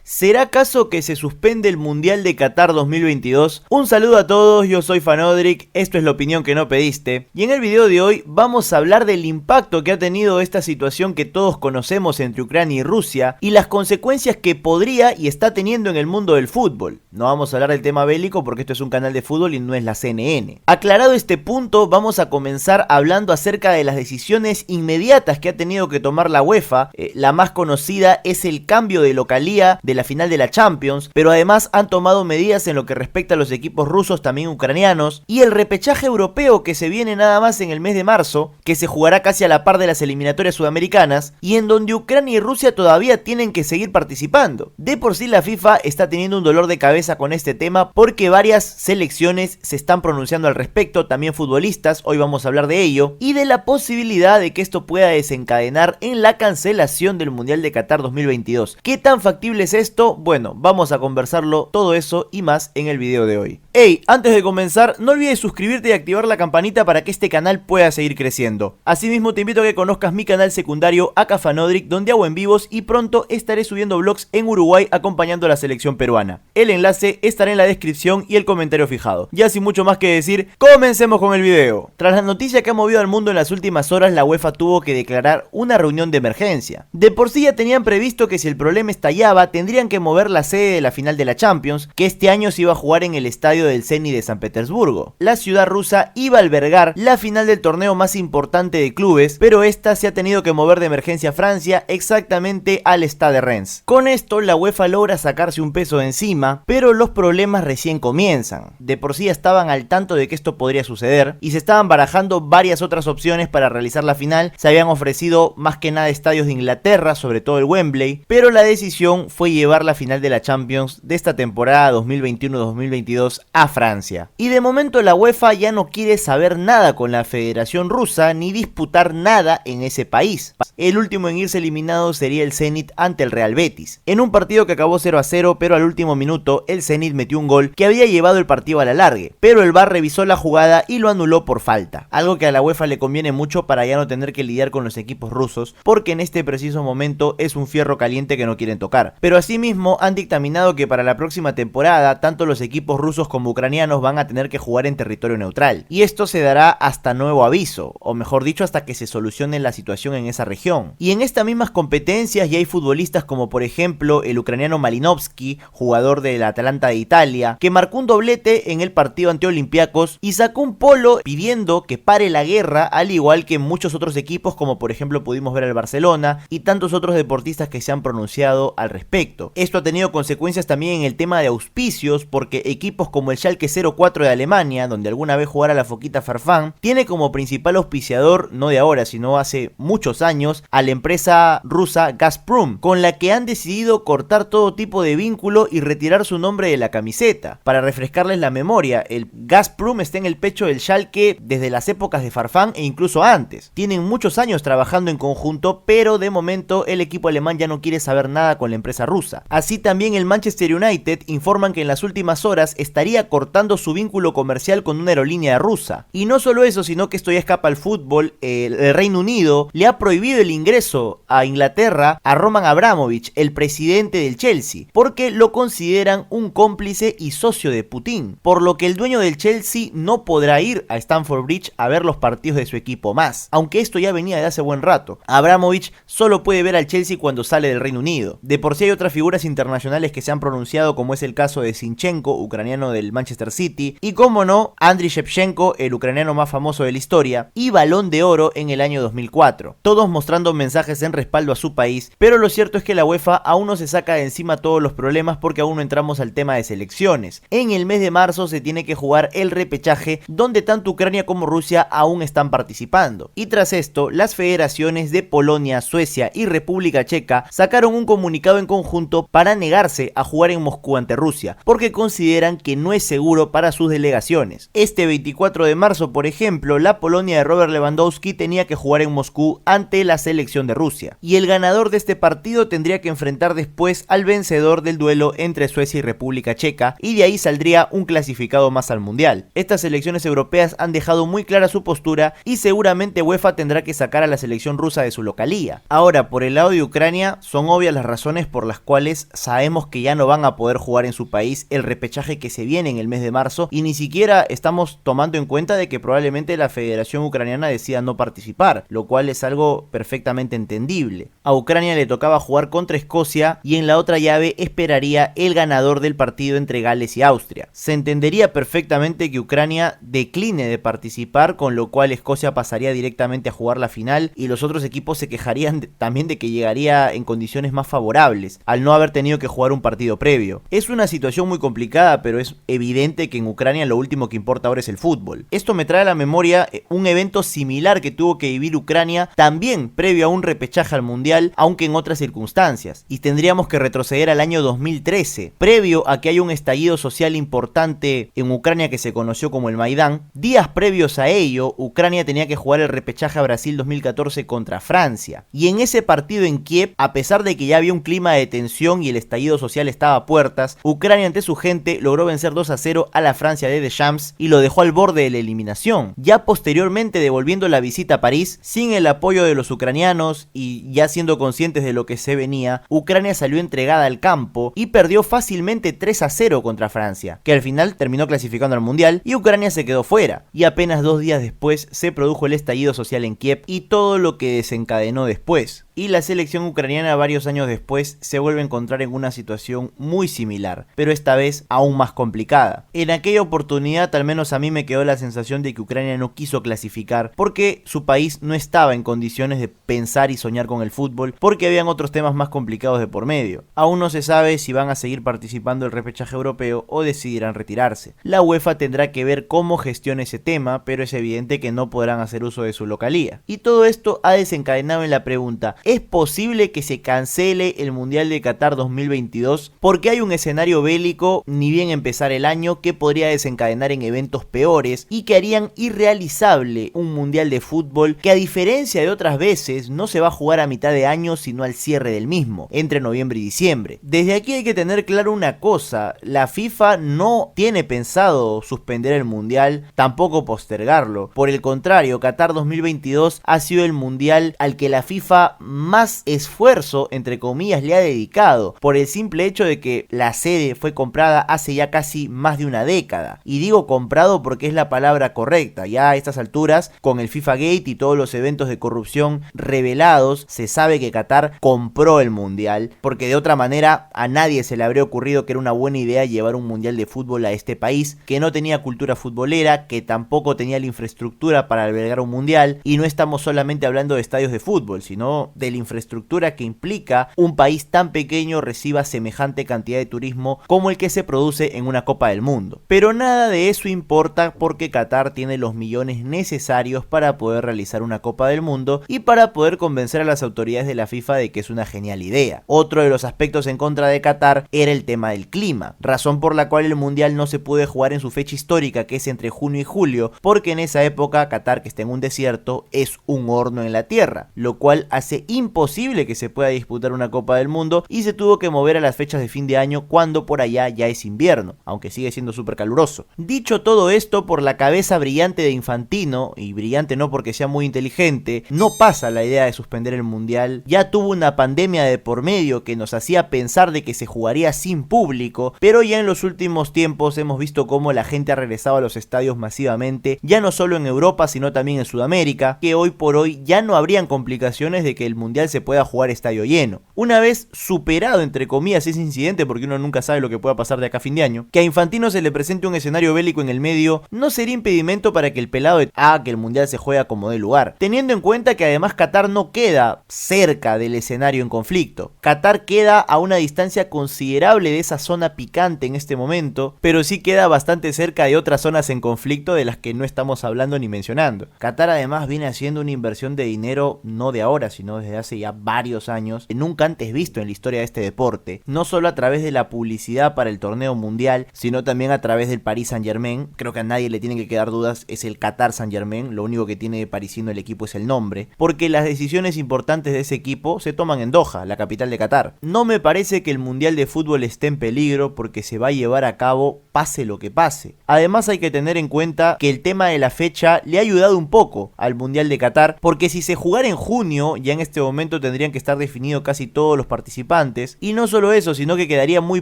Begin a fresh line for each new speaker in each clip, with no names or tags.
¿Será acaso que se suspende el Mundial de Qatar 2022? Un saludo a todos, yo soy Fanodric, esto es la opinión que no pediste, y en el video de hoy vamos a hablar del impacto que ha tenido esta situación que todos conocemos entre Ucrania y Rusia, y las consecuencias que podría y está teniendo en el mundo del fútbol. No vamos a hablar del tema bélico porque esto es un canal de fútbol y no es la CNN. Aclarado este punto, vamos a comenzar hablando acerca de las decisiones inmediatas que ha tenido que tomar la UEFA. La más conocida es el cambio de localía de la final de la Champions, pero además han tomado medidas en lo que respecta a los equipos rusos, también ucranianos, y el repechaje europeo que se viene nada más en el mes de marzo, que se jugará casi a la par de las eliminatorias sudamericanas, y en donde Ucrania y Rusia todavía tienen que seguir participando. De por sí la FIFA está teniendo un dolor de cabeza con este tema porque varias selecciones se están pronunciando al respecto, también futbolistas, hoy vamos a hablar de ello, y de la posibilidad de que esto pueda desencadenar en la cancelación del Mundial de Qatar 2022. ¿Qué tan factible es esto? Bueno, vamos a conversarlo todo eso y más en el video de hoy. Hey, antes de comenzar, no olvides suscribirte y activar la campanita para que este canal pueda seguir creciendo. Asimismo, te invito a que conozcas mi canal secundario Acá Fanodric, donde hago en vivos y pronto estaré subiendo vlogs en Uruguay acompañando a la selección peruana. El enlace estará en la descripción y el comentario fijado. Ya sin mucho más que decir, comencemos con el video. Tras la noticia que ha movido al mundo en las últimas horas, la UEFA tuvo que declarar una reunión de emergencia. De por sí ya tenían previsto que si el problema estallaba, tendrían que mover la sede de la final de la Champions, que este año se iba a jugar en el estadio del Zenit de San Petersburgo. La ciudad rusa iba a albergar la final del torneo más importante de clubes, pero esta se ha tenido que mover de emergencia a Francia, exactamente al Stade de Reims. Con esto la UEFA logra sacarse un peso de encima, pero los problemas recién comienzan. De por sí ya estaban al tanto de que esto podría suceder y se estaban barajando varias otras opciones para realizar la final. Se habían ofrecido más que nada estadios de Inglaterra, sobre todo el Wembley, pero la decisión fue llevar la final de la Champions de esta temporada 2021-2022 a Francia. Y de momento la UEFA ya no quiere saber nada con la Federación Rusa ni disputar nada en ese país. El último en irse eliminado sería el Zenit ante el Real Betis, en un partido que acabó 0-0, pero al último minuto el Zenit metió un gol que había llevado el partido a la largue, pero el VAR revisó la jugada y lo anuló por falta, algo que a la UEFA le conviene mucho para ya no tener que lidiar con los equipos rusos, porque en este preciso momento es un fierro caliente que no quieren tocar. Pero asimismo han dictaminado que para la próxima temporada tanto los equipos rusos como ucranianos van a tener que jugar en territorio neutral, y esto se dará hasta nuevo aviso, o mejor dicho hasta que se solucione la situación en esa región. Y en estas mismas competencias ya hay futbolistas como por ejemplo el ucraniano Malinovsky, jugador del Atalanta de Italia, que marcó un doblete en el partido ante Olympiacos y sacó un polo pidiendo que pare la guerra, al igual que muchos otros equipos como por ejemplo pudimos ver al Barcelona y tantos otros deportistas que se han pronunciado al respecto. Esto ha tenido consecuencias también en el tema de auspicios, porque equipos como el Schalke 04 de Alemania, donde alguna vez jugara la Foquita Farfán, tiene como principal auspiciador, no de ahora sino hace muchos años, a la empresa rusa Gazprom, con la que han decidido cortar todo tipo de vínculo y retirar su nombre de la camiseta. Para refrescarles la memoria, el Gazprom está en el pecho del Schalke desde las épocas de Farfán e incluso antes. Tienen muchos años trabajando en conjunto, pero de momento el equipo alemán ya no quiere saber nada con la empresa rusa. Así también el Manchester United informan que en las últimas horas estaría cortando su vínculo comercial con una aerolínea rusa. Y no solo eso, sino que esto ya escapa al fútbol. El Reino Unido le ha prohibido el ingreso a Inglaterra a Roman Abramovich, el presidente del Chelsea, porque lo consideran un cómplice y socio de Putin, por lo que el dueño del Chelsea no podrá ir a Stamford Bridge a ver los partidos de su equipo más, aunque esto ya venía de hace buen rato. Abramovich solo puede ver al Chelsea cuando sale del Reino Unido. De por sí hay otras figuras internacionales que se han pronunciado, como es el caso de Zinchenko, ucraniano del Manchester City, y como no, Andriy Shevchenko, el ucraniano más famoso de la historia, y Balón de Oro en el año 2004, todos mostrando mensajes en respaldo a su país, pero lo cierto es que la UEFA aún no se saca de encima todos los problemas porque aún no entramos al tema de selecciones. En el mes de marzo se tiene que jugar el repechaje, donde tanto Ucrania como Rusia aún están participando, y tras esto las federaciones de Polonia, Suecia y República Checa sacaron un comunicado en conjunto para negarse a jugar en Moscú ante Rusia, porque consideran que no es seguro para sus delegaciones. Este 24 de marzo, por ejemplo, la Polonia de Robert Lewandowski tenía que jugar en Moscú ante la selección de Rusia, y el ganador de este partido tendría que enfrentar después al vencedor del duelo entre Suecia y República Checa, y de ahí saldría un clasificado más al mundial. Estas selecciones europeas han dejado muy clara su postura y seguramente UEFA tendrá que sacar a la selección rusa de su localía. Ahora, por el lado de Ucrania, son obvias las razones por las cuales cuales sabemos que ya no van a poder jugar en su país el repechaje que se viene en el mes de marzo, y ni siquiera estamos tomando en cuenta de que probablemente la Federación Ucraniana decida no participar, lo cual es algo perfectamente entendible. A Ucrania le tocaba jugar contra Escocia y en la otra llave esperaría el ganador del partido entre Gales y Austria. Se entendería perfectamente que Ucrania decline de participar, con lo cual Escocia pasaría directamente a jugar la final y los otros equipos se quejarían también de que llegaría en condiciones más favorables al no haber tenido que jugar un partido previo. Es una situación muy complicada, pero es evidente que en Ucrania lo último que importa ahora es el fútbol. Esto me trae a la memoria un evento similar que tuvo que vivir Ucrania también previo a un repechaje al mundial, aunque en otras circunstancias, y tendríamos que retroceder al año 2013, previo a que haya un estallido social importante en Ucrania que se conoció como el Maidán. Días previos a ello, Ucrania tenía que jugar el repechaje a Brasil 2014 contra Francia, y en ese partido en Kiev, a pesar de que ya había un clima de tensión y el estallido social estaba a puertas, Ucrania ante su gente logró vencer 2-0 a la Francia de Deschamps y lo dejó al borde de la eliminación. Ya posteriormente, devolviendo la visita a París, sin el apoyo de los ucranianos y ya siendo conscientes de lo que se venía, Ucrania salió entregada al campo y perdió fácilmente 3-0 contra Francia, que al final terminó clasificando al mundial y Ucrania se quedó fuera. Y apenas 2 días después se produjo el estallido social en Kiev y todo lo que desencadenó después. Y la selección ucraniana varios años después se vuelve a encontrar en una situación muy similar, pero esta vez aún más complicada. En aquella oportunidad, al menos a mí me quedó la sensación de que Ucrania no quiso clasificar porque su país no estaba en condiciones de pensar y soñar con el fútbol, porque habían otros temas más complicados de por medio. Aún no se sabe si van a seguir participando del repechaje europeo o decidirán retirarse. La UEFA tendrá que ver cómo gestiona ese tema, pero es evidente que no podrán hacer uso de su localía. Y todo esto ha desencadenado en la pregunta: ¿es posible que se cancele el Mundial de Qatar 2022? Porque hay un escenario bélico, ni bien empezar el año, que podría desencadenar en eventos peores y que harían irrealizable un Mundial de fútbol que, a diferencia de otras veces, no se va a jugar a mitad de año sino al cierre del mismo, entre noviembre y diciembre. Desde aquí hay que tener claro una cosa: la FIFA no tiene pensado suspender el Mundial, tampoco postergarlo. Por el contrario, Qatar 2022 ha sido el Mundial al que la FIFA más esfuerzo, entre comillas, le ha dedicado, por el simple hecho de que la sede fue comprada hace ya casi más de una década. Y digo comprado porque es la palabra correcta. Ya a estas alturas, con el FIFA Gate y todos los eventos de corrupción revelados, se sabe que Qatar compró el mundial, porque de otra manera a nadie se le habría ocurrido que era una buena idea llevar un mundial de fútbol a este país, que no tenía cultura futbolera, que tampoco tenía la infraestructura para albergar un mundial. Y no estamos solamente hablando de estadios de fútbol, sino de la infraestructura que implica un país tan pequeño reciba semejante cantidad de turismo como el que se produce en una Copa del Mundo. Pero nada de eso importa, porque Qatar tiene los millones necesarios para poder realizar una Copa del Mundo y para poder convencer a las autoridades de la FIFA de que es una genial idea. Otro de los aspectos en contra de Qatar era el tema del clima, razón por la cual el mundial no se puede jugar en su fecha histórica, que es entre junio y julio, porque en esa época Qatar, que está en un desierto, es un horno en la tierra, lo cual hace imposible que se pueda disputar una Copa del Mundo y se tuvo que mover a las fechas de fin de año, cuando por allá ya es invierno, aunque sigue siendo súper caluroso. Dicho todo esto, por la cabeza brillante de Infantino, y brillante no porque sea muy inteligente, no pasa la idea de suspender el mundial. Ya tuvo una pandemia de por medio que nos hacía pensar de que se jugaría sin público, pero ya en los últimos tiempos hemos visto cómo la gente ha regresado a los estadios masivamente, ya no solo en Europa sino también en Sudamérica, que hoy por hoy ya no habrían complicaciones de que el mundial se pueda jugar estadio lleno. Una vez superado, entre comillas, ese incidente, porque uno nunca sabe lo que pueda pasar de acá a fin de año, que a Infantino se le presente un escenario bélico en el medio no sería impedimento para que el pelado haga que el mundial se juegue como dé lugar, teniendo en cuenta que además Qatar no queda cerca del escenario en conflicto. Qatar queda a una distancia considerable de esa zona picante en este momento, pero sí queda bastante cerca de otras zonas en conflicto de las que no estamos hablando ni mencionando. Qatar además viene haciendo una inversión de dinero no de ahora, sino desde hace ya varios años, nunca antes visto en la historia de este deporte, no solo a través de la publicidad para el torneo mundial, sino también a través del Paris Saint-Germain. Creo que a nadie le tiene que quedar dudas, es el Qatar Saint-Germain, lo único que tiene de parisino el equipo es el nombre, porque las decisiones importantes de ese equipo se toman en Doha, la capital de Qatar. No me parece que el mundial de fútbol esté en peligro, porque se va a llevar a cabo pase lo que pase. Además hay que tener en cuenta que el tema de la fecha le ha ayudado un poco al mundial de Qatar, porque si se jugara en junio, ya en este este momento tendrían que estar definidos casi todos los participantes, y no solo eso, sino que quedaría muy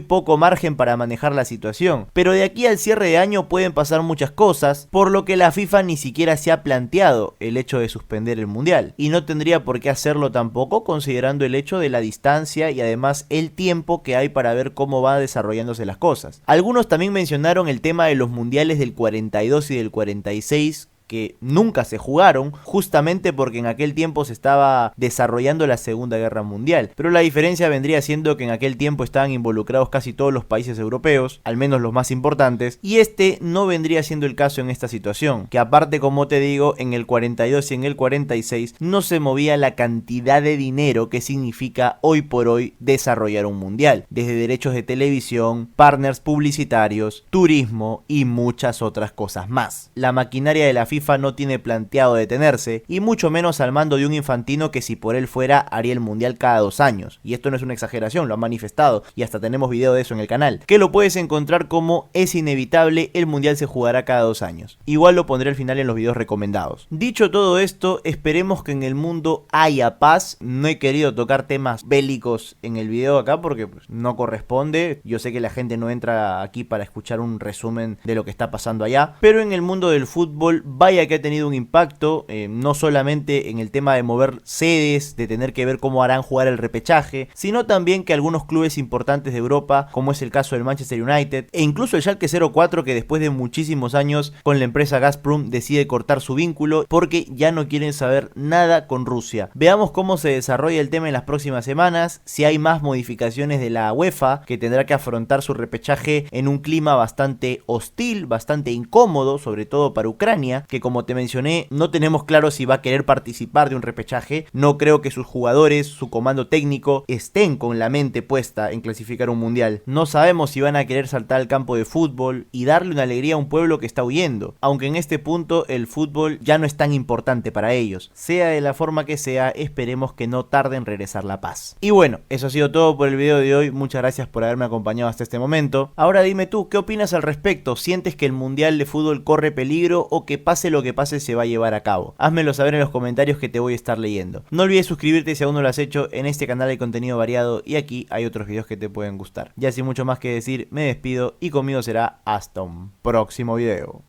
poco margen para manejar la situación. Pero de aquí al cierre de año pueden pasar muchas cosas, por lo que la FIFA ni siquiera se ha planteado el hecho de suspender el mundial, y no tendría por qué hacerlo tampoco, considerando el hecho de la distancia y además el tiempo que hay para ver cómo van desarrollándose las cosas. Algunos también mencionaron el tema de los mundiales del 42 y del 46, que nunca se jugaron, justamente porque en aquel tiempo se estaba desarrollando la Segunda Guerra Mundial. Pero la diferencia vendría siendo que en aquel tiempo estaban involucrados casi todos los países europeos, al menos los más importantes, y este no vendría siendo el caso en esta situación, que aparte, como te digo, en el 42 y en el 46 no se movía la cantidad de dinero que significa hoy por hoy desarrollar un mundial, desde derechos de televisión, partners publicitarios, turismo y muchas otras cosas más. La maquinaria de la FIFA no tiene planteado detenerse, y mucho menos al mando de un Infantino que, si por él fuera, haría el mundial cada 2 años. Y esto no es una exageración, lo han manifestado y hasta tenemos video de eso en el canal, que lo puedes encontrar como "es inevitable, el mundial se jugará cada 2 años". Igual lo pondré al final en los videos recomendados. Dicho todo esto, esperemos que en el mundo haya paz. No he querido tocar temas bélicos en el video acá porque pues, no corresponde. Yo sé que la gente no entra aquí para escuchar un resumen de lo que está pasando allá, pero en el mundo del fútbol vaya que ha tenido un impacto, no solamente en el tema de mover sedes, de tener que ver cómo harán jugar el repechaje, sino también que algunos clubes importantes de Europa, como es el caso del Manchester United, e incluso el Schalke 04, que después de muchísimos años con la empresa Gazprom decide cortar su vínculo porque ya no quieren saber nada con Rusia. Veamos cómo se desarrolla el tema en las próximas semanas, si hay más modificaciones de la UEFA, que tendrá que afrontar su repechaje en un clima bastante hostil, bastante incómodo, sobre todo para Ucrania, que como te mencioné, no tenemos claro si va a querer participar de un repechaje. No creo que sus jugadores, su comando técnico, estén con la mente puesta en clasificar un mundial. No sabemos si van a querer saltar al campo de fútbol y darle una alegría a un pueblo que está huyendo, aunque en este punto el fútbol ya no es tan importante para ellos. Sea de la forma que sea, esperemos que no tarde en regresar la paz. Y bueno, eso ha sido todo por el video de hoy. Muchas gracias por haberme acompañado hasta este momento. Ahora dime tú, ¿qué opinas al respecto? ¿Sientes que el mundial de fútbol corre peligro o que pase lo que pase se va a llevar a cabo? Házmelo saber en los comentarios, que te voy a estar leyendo. No olvides suscribirte si aún no lo has hecho. En este canal hay contenido variado y aquí hay otros videos que te pueden gustar. Ya sin mucho más que decir, me despido y conmigo será hasta un próximo video.